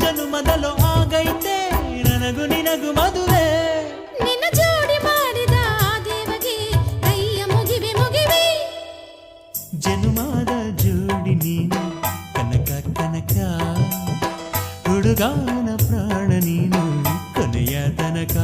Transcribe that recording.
ಜನುಮದಲು ಆಗೈತೆ ನನಗೂ ನಿನಗೂ ಮದುವೆ ನಿನ್ನ ಜೋಡಿ ಮಾಡಿದ ಆ ದೇವಗೆ ಕೈಯ ಮುಗಿವೆ ಮುಗಿವೆ ಜನುಮದ ಜೋಡಿ ನೀನು ಕನಕ ಕನಕ ಹುಡುಗಾನ ಪ್ರಾಣ ನೀನು ಕೊನೆಯ ತನಕ